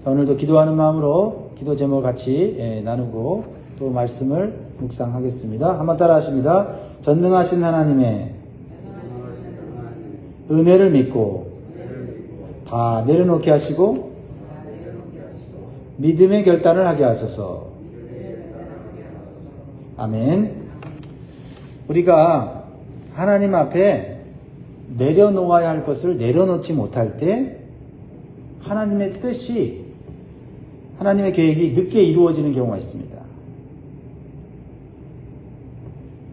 자, 오늘도 기도하는 마음으로 기도 제목을 같이 나누고 또 말씀을 묵상하겠습니다. 한번 따라 하십니다. 전능하신 하나님의 은혜를 믿고 다 내려놓게 하시고 믿음의 결단을 하게 하소서. 아멘. 우리가 하나님 앞에 내려놓아야 할 것을 내려놓지 못할 때 하나님의 뜻이, 하나님의 계획이 늦게 이루어지는 경우가 있습니다.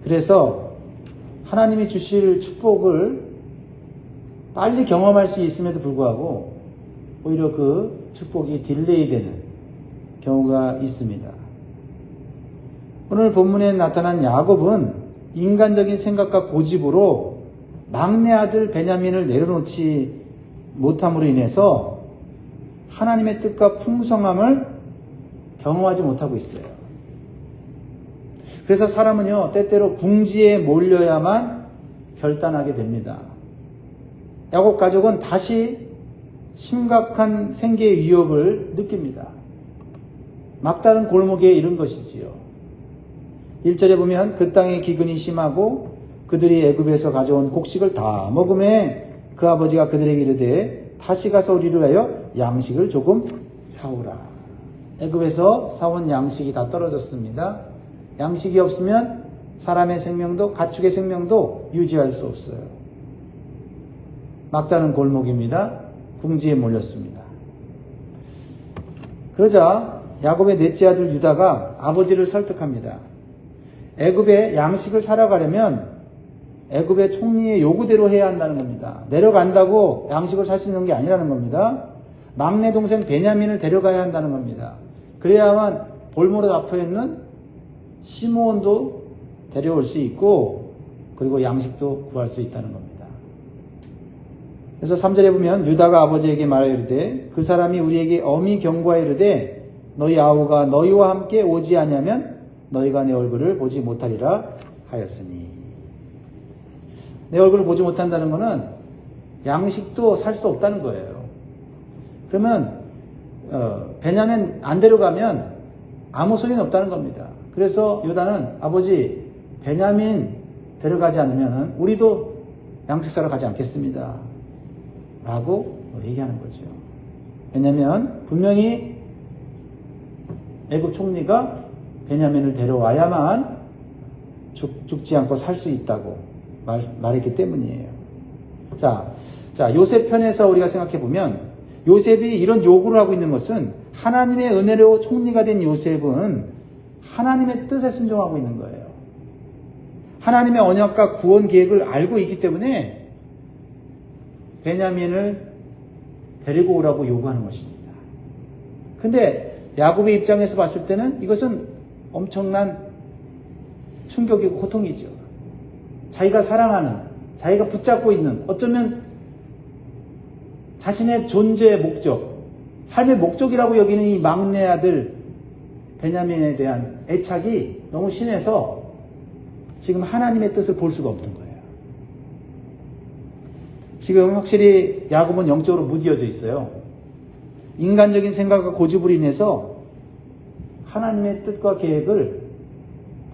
그래서 하나님이 주실 축복을 빨리 경험할 수 있음에도 불구하고 오히려 그 축복이 딜레이 되는 경우가 있습니다. 오늘 본문에 나타난 야곱은 인간적인 생각과 고집으로 막내 아들 베냐민을 내려놓지 못함으로 인해서 하나님의 뜻과 풍성함을 경험하지 못하고 있어요. 그래서 사람은요, 때때로 궁지에 몰려야만 결단하게 됩니다. 야곱 가족은 다시 심각한 생계의 위협을 느낍니다. 막다른 골목에 이른 것이지요. 1절에 보면 그 땅의 기근이 심하고 그들이 애굽에서 가져온 곡식을 다 먹음에 그 아버지가 그들에게 이르되 다시 가서 우리를 하여 양식을 조금 사오라. 애굽에서 사온 양식이 다 떨어졌습니다. 양식이 없으면 사람의 생명도 가축의 생명도 유지할 수 없어요. 막다른 골목입니다. 궁지에 몰렸습니다. 그러자 야곱의 넷째 아들 유다가 아버지를 설득합니다. 애굽에 양식을 사러 가려면 애굽의 총리의 요구대로 해야 한다는 겁니다. 내려간다고 양식을 살 수 있는 게 아니라는 겁니다. 막내 동생 베냐민을 데려가야 한다는 겁니다. 그래야만 볼모로 잡혀있는 시므온도 데려올 수 있고 그리고 양식도 구할 수 있다는 겁니다. 그래서 3절에 보면 유다가 아버지에게 말하여 이르되 그 사람이 우리에게 엄히 경고하여 이르되 너희 아우가 너희와 함께 오지 아니하면 너희가 내 얼굴을 보지 못하리라 하였으니. 내 얼굴을 보지 못한다는 것은 양식도 살 수 없다는 거예요. 그러면 베냐민 안 데려가면 아무 소용이 없다는 겁니다. 그래서 유다는 아버지 베냐민 데려가지 않으면 우리도 양식 사러 가지 않겠습니다 라고 얘기하는 거죠. 왜냐하면 분명히 애굽 총리가 베냐민을 데려와야만 죽지 않고 살 수 있다고 말했기 때문이에요. 자, 요셉 편에서 우리가 생각해 보면 요셉이 이런 요구를 하고 있는 것은 하나님의 은혜로 총리가 된 요셉은 하나님의 뜻에 순종하고 있는 거예요. 하나님의 언약과 구원 계획을 알고 있기 때문에 베냐민을 데리고 오라고 요구하는 것입니다. 근데 야곱의 입장에서 봤을 때는 이것은 엄청난 충격이고 고통이죠. 자기가 사랑하는, 자기가 붙잡고 있는, 어쩌면 자신의 존재의 목적, 삶의 목적이라고 여기는 이 막내 아들 베냐민에 대한 애착이 너무 심해서 지금 하나님의 뜻을 볼 수가 없는 거예요. 지금 확실히 야곱은 영적으로 무디어져 있어요. 인간적인 생각과 고집으로 인해서 하나님의 뜻과 계획을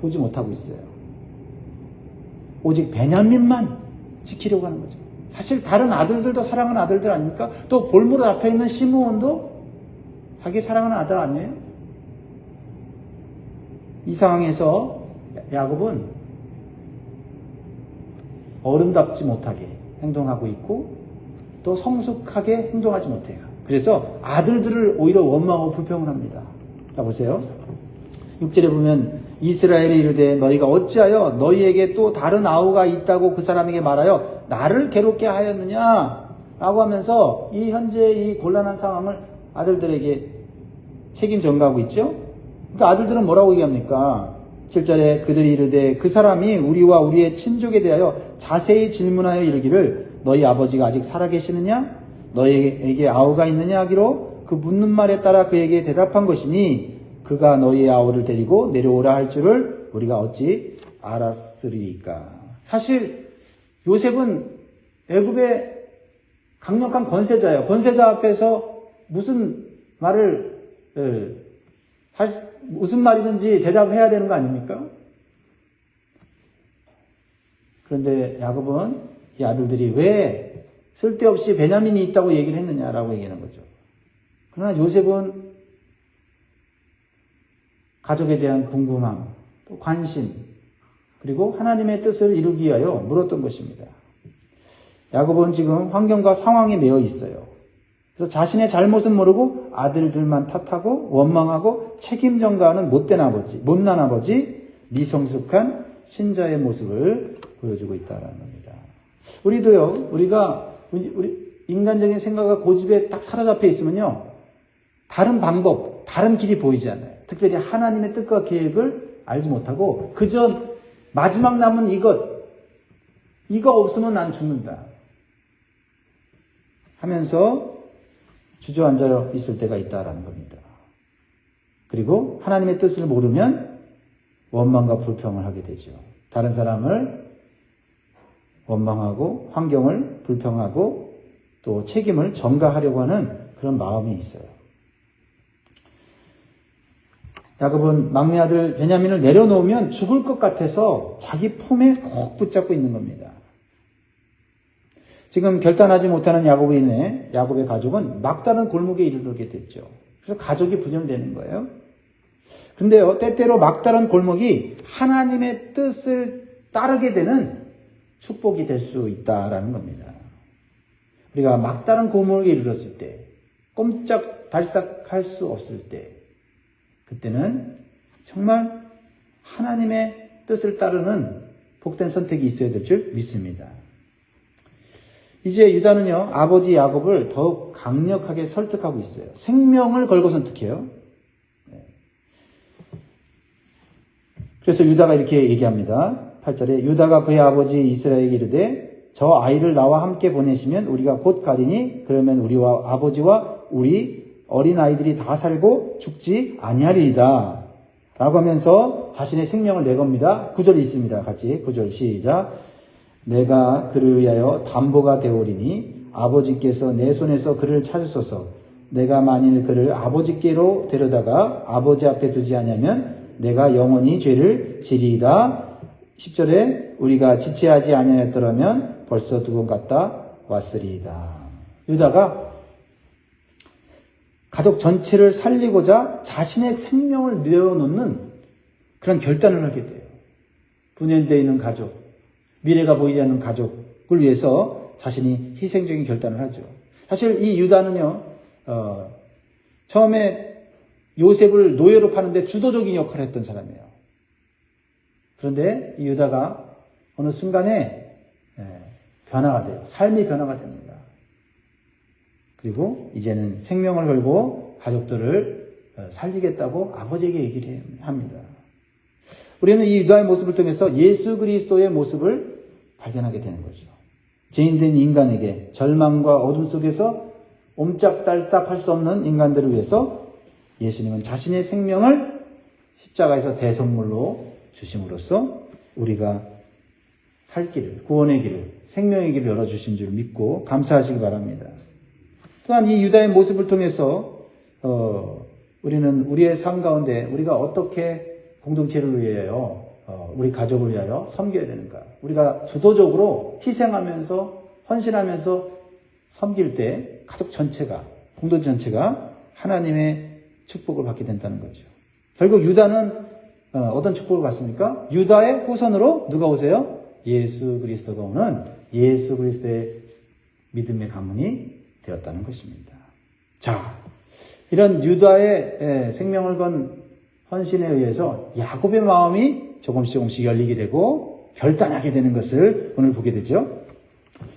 보지 못하고 있어요. 오직 베냐민만 지키려고 하는 거죠. 사실 다른 아들들도 사랑하는 아들들 아닙니까? 또 볼모로 잡혀있는 시므온도 자기 사랑하는 아들 아니에요? 이 상황에서 야곱은 어른답지 못하게 행동하고 있고 또 성숙하게 행동하지 못해요. 그래서 아들들을 오히려 원망하고 불평을 합니다. 자, 보세요. 6절에 보면 이스라엘이 이르되 너희가 어찌하여 너희에게 또 다른 아우가 있다고 그 사람에게 말하여 나를 괴롭게 하였느냐 라고 하면서 이 현재 이 곤란한 상황을 아들들에게 책임 전가하고 있죠. 그러니까 아들들은 뭐라고 얘기합니까? 7절에 그들이 이르되 그 사람이 우리와 우리의 친족에 대하여 자세히 질문하여 이르기를 너희 아버지가 아직 살아계시느냐? 너희에게 아우가 있느냐 하기로 그 묻는 말에 따라 그에게 대답한 것이니 그가 너희의 아우를 데리고 내려오라 할 줄을 우리가 어찌 알았으리까. 사실 요셉은 애굽의 강력한 권세자예요. 권세자 앞에서 무슨 말을 무슨 말이든지 대답해야 되는 거 아닙니까? 그런데 야곱은 이 아들들이 왜 쓸데없이 베냐민이 있다고 얘기를 했느냐라고 얘기하는 거죠. 그러나 요셉은 가족에 대한 궁금함, 또 관심, 그리고 하나님의 뜻을 이루기 위하여 물었던 것입니다. 야곱은 지금 환경과 상황에 매여 있어요. 그래서 자신의 잘못은 모르고 아들들만 탓하고 원망하고 책임 전가하는 못난 아버지, 미성숙한 신자의 모습을 보여주고 있다는 겁니다. 우리도요, 우리 인간적인 생각과 고집에 딱 사로잡혀 있으면요, 다른 방법, 다른 길이 보이지 않아요. 특별히 하나님의 뜻과 계획을 알지 못하고 그저 마지막 남은 이거 없으면 난 죽는다 하면서 주저앉아 있을 때가 있다라는 겁니다. 그리고 하나님의 뜻을 모르면 원망과 불평을 하게 되죠. 다른 사람을 원망하고 환경을 불평하고 또 책임을 전가하려고 하는 그런 마음이 있어요. 야곱은 막내 아들 베냐민을 내려놓으면 죽을 것 같아서 자기 품에 꼭 붙잡고 있는 겁니다. 지금 결단하지 못하는 야곱으로 인해 야곱의 가족은 막다른 골목에 이르게 됐죠. 그래서 가족이 분열되는 거예요. 그런데요, 때때로 막다른 골목이 하나님의 뜻을 따르게 되는 축복이 될 수 있다라는 겁니다. 우리가 막다른 골목에 이르렀을 때, 꼼짝달싹할 수 없을 때, 그때는 정말 하나님의 뜻을 따르는 복된 선택이 있어야 될 줄 믿습니다. 이제 유다는요, 아버지 야곱을 더욱 강력하게 설득하고 있어요. 생명을 걸고 선택해요. 그래서 유다가 이렇게 얘기합니다. 8절에 유다가 그의 아버지 이스라엘에게 이르되 저 아이를 나와 함께 보내시면 우리가 곧 가리니 그러면 우리와 아버지와 우리 어린아이들이 다 살고 죽지 아니하리이다 라고 하면서 자신의 생명을 내겁니다. 9절이 있습니다. 같이 9절 시작. 내가 그를 위하여 담보가 되오리니 아버지께서 내 손에서 그를 찾으소서. 내가 만일 그를 아버지께로 데려다가 아버지 앞에 두지 아니하면 내가 영원히 죄를 지리이다. 10절에 우리가 지체하지 아니하였더라면 벌써 두 번 갔다 왔으리이다. 유다가 가족 전체를 살리고자 자신의 생명을 내어놓는 그런 결단을 하게 돼요. 분열되어 있는 가족, 미래가 보이지 않는 가족을 위해서 자신이 희생적인 결단을 하죠. 사실 이 유다는요, 처음에 요셉을 노예로 파는데 주도적인 역할을 했던 사람이에요. 그런데 이 유다가 어느 순간에 변화가 돼요. 삶이 변화가 됩니다. 그리고 이제는 생명을 걸고 가족들을 살리겠다고 아버지에게 얘기를 합니다. 우리는 이 유다의 모습을 통해서 예수 그리스도의 모습을 발견하게 되는 거죠. 죄인된 인간에게 절망과 어둠 속에서 옴짝달싹 할 수 없는 인간들을 위해서 예수님은 자신의 생명을 십자가에서 대속물로 주심으로써 우리가 살 길을, 구원의 길을, 생명의 길을 열어주신 줄 믿고 감사하시기 바랍니다. 또한 이 유다의 모습을 통해서 우리는 우리의 삶 가운데 우리가 어떻게 공동체를 위하여 우리 가족을 위하여 섬겨야 되는가. 우리가 주도적으로 희생하면서 헌신하면서 섬길 때 가족 전체가, 공동체 전체가 하나님의 축복을 받게 된다는 거죠. 결국 유다는 어떤 축복을 받습니까? 유다의 후손으로 누가 오세요? 예수 그리스도가 오는 예수 그리스도의 믿음의 가문이 되었다는 것입니다. 자, 이런 유다의 생명을 건 헌신에 의해서 야곱의 마음이 조금씩 열리게 되고 결단하게 되는 것을 오늘 보게 되죠.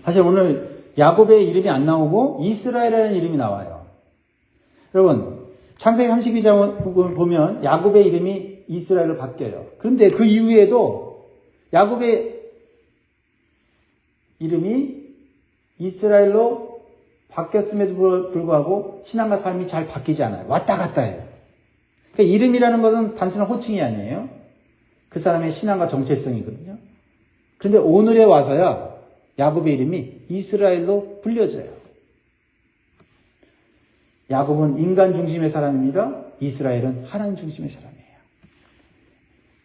사실 오늘 야곱의 이름이 안 나오고 이스라엘이라는 이름이 나와요. 여러분, 창세기 32장을 보면 야곱의 이름이 이스라엘로 바뀌어요. 그런데 그 이후에도 야곱의 이름이 이스라엘로 바뀌었음에도 불구하고 신앙과 삶이 잘 바뀌지 않아요. 왔다 갔다 해요. 그러니까 이름이라는 것은 단순한 호칭이 아니에요. 그 사람의 신앙과 정체성이거든요. 그런데 오늘에 와서야 야곱의 이름이 이스라엘로 불려져요. 야곱은 인간 중심의 사람입니다. 이스라엘은 하나님 중심의 사람이에요.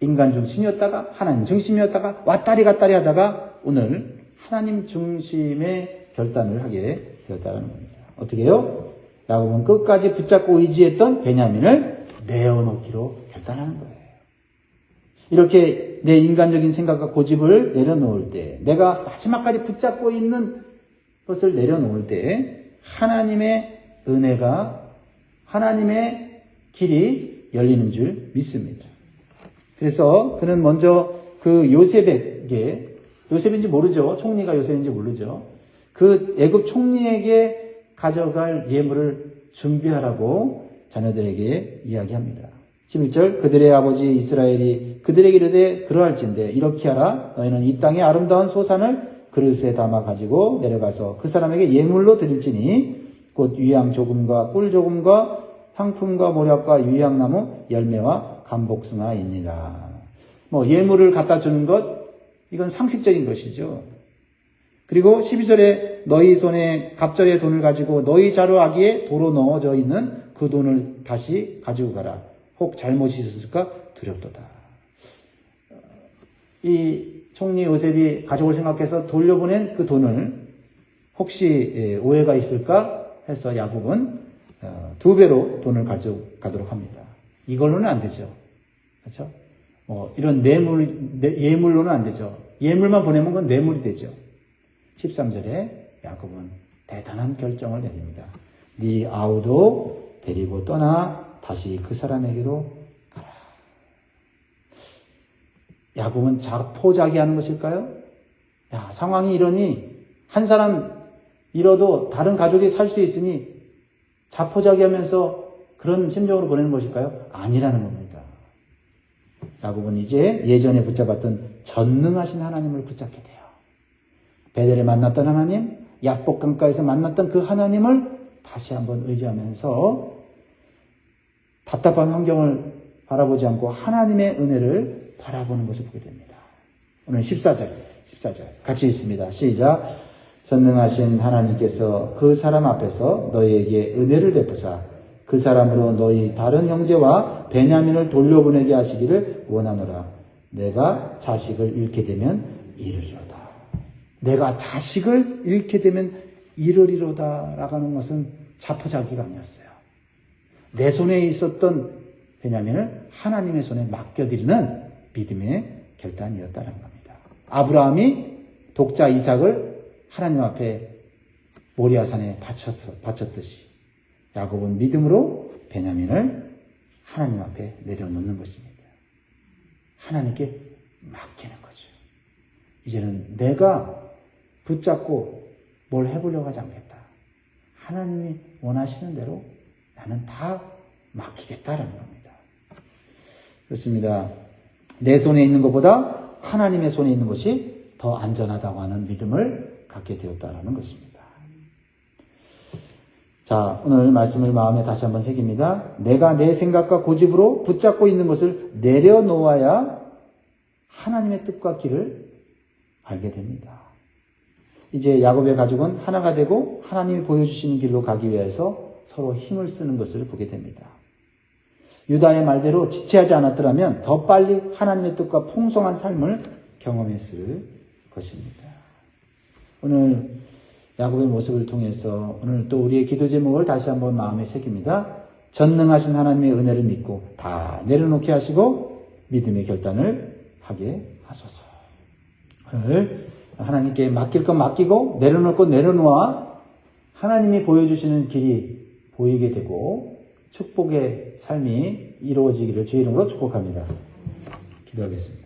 인간 중심이었다가 하나님 중심이었다가 왔다리 갔다리 하다가 오늘 하나님 중심의 결단을 하게 되었다는 겁니다. 어떻게 해요? 야곱은 끝까지 붙잡고 의지했던 베냐민을 내어놓기로 결단하는 거예요. 이렇게 내 인간적인 생각과 고집을 내려놓을 때, 내가 마지막까지 붙잡고 있는 것을 내려놓을 때 하나님의 은혜가, 하나님의 길이 열리는 줄 믿습니다. 그래서 그는 먼저 그 요셉에게, 요셉인지 모르죠. 총리가 요셉인지 모르죠. 그 애굽 총리에게 가져갈 예물을 준비하라고 자녀들에게 이야기합니다. 11절, 그들의 아버지 이스라엘이 그들에게 이르되 그러할진대 이렇게 하라. 너희는 이 땅의 아름다운 소산을 그릇에 담아 가지고 내려가서 그 사람에게 예물로 드릴지니 곧 유향 조금과 꿀 조금과 향품과 모략과 유향나무 열매와 감복숭아이니라. 예물을 갖다 주는 것, 이건 상식적인 것이죠. 그리고 12절에 너희 손에 갑절의 돈을 가지고 너희 자루아기에 도로 넣어져 있는 그 돈을 다시 가지고 가라. 혹 잘못이 있었을까 두렵도다. 이 총리 요셉이 가족을 생각해서 돌려보낸 그 돈을 혹시 오해가 있을까 해서 야곱은 2배로 돈을 가져가도록 합니다. 이걸로는 안 되죠. 그렇죠? 이런 예물로는 안 되죠. 예물만 보내면 그건 뇌물이 되죠. 13절에 야곱은 대단한 결정을 내립니다. 네 아우도 데리고 떠나 다시 그 사람에게로 가라. 야곱은 자포자기하는 것일까요? 상황이 이러니 한 사람 잃어도 다른 가족이 살 수 있으니 자포자기하면서 그런 심정으로 보내는 것일까요? 아니라는 겁니다. 야곱은 이제 예전에 붙잡았던 전능하신 하나님을 붙잡게 돼요. 베델에 만났던 하나님, 야복 강가에서 만났던 그 하나님을 다시 한번 의지하면서 답답한 환경을 바라보지 않고 하나님의 은혜를 바라보는 것을 보게 됩니다. 오늘 14절 같이 읽습니다. 시작. 전능하신 하나님께서 그 사람 앞에서 너희에게 은혜를 베푸사 그 사람으로 너희 다른 형제와 베냐민을 돌려보내게 하시기를 원하노라. 내가 자식을 잃게 되면 이르리로다. 내가 자식을 잃게 되면 이르리로다 라고 하는 것은 자포자기가 아니었어요. 내 손에 있었던 베냐민을 하나님의 손에 맡겨드리는 믿음의 결단이었다는 겁니다. 아브라함이 독자 이삭을 하나님 앞에 모리아산에 바쳤듯이 야곱은 믿음으로 베냐민을 하나님 앞에 내려놓는 것입니다. 하나님께 맡기는 거죠. 이제는 내가 붙잡고 뭘 해보려고 하지 않겠다. 하나님이 원하시는 대로 나는 다 맡기겠다라는 겁니다. 그렇습니다. 내 손에 있는 것보다 하나님의 손에 있는 것이 더 안전하다고 하는 믿음을 갖게 되었다라는 것입니다. 자, 오늘 말씀을 마음에 다시 한번 새깁니다. 내가 내 생각과 고집으로 붙잡고 있는 것을 내려놓아야 하나님의 뜻과 길을 알게 됩니다. 이제 야곱의 가족은 하나가 되고 하나님이 보여주시는 길로 가기 위해서 서로 힘을 쓰는 것을 보게 됩니다. 유다의 말대로 지체하지 않았더라면 더 빨리 하나님의 뜻과 풍성한 삶을 경험했을 것입니다. 오늘 야곱의 모습을 통해서 오늘 또 우리의 기도 제목을 다시 한번 마음에 새깁니다. 전능하신 하나님의 은혜를 믿고 다 내려놓게 하시고 믿음의 결단을 하게 하소서. 오늘 하나님께 맡길 건 맡기고 내려놓을 건 내려놓아 하나님이 보여주시는 길이 보이게 되고 축복의 삶이 이루어지기를 주의 이름으로 축복합니다. 기도하겠습니다.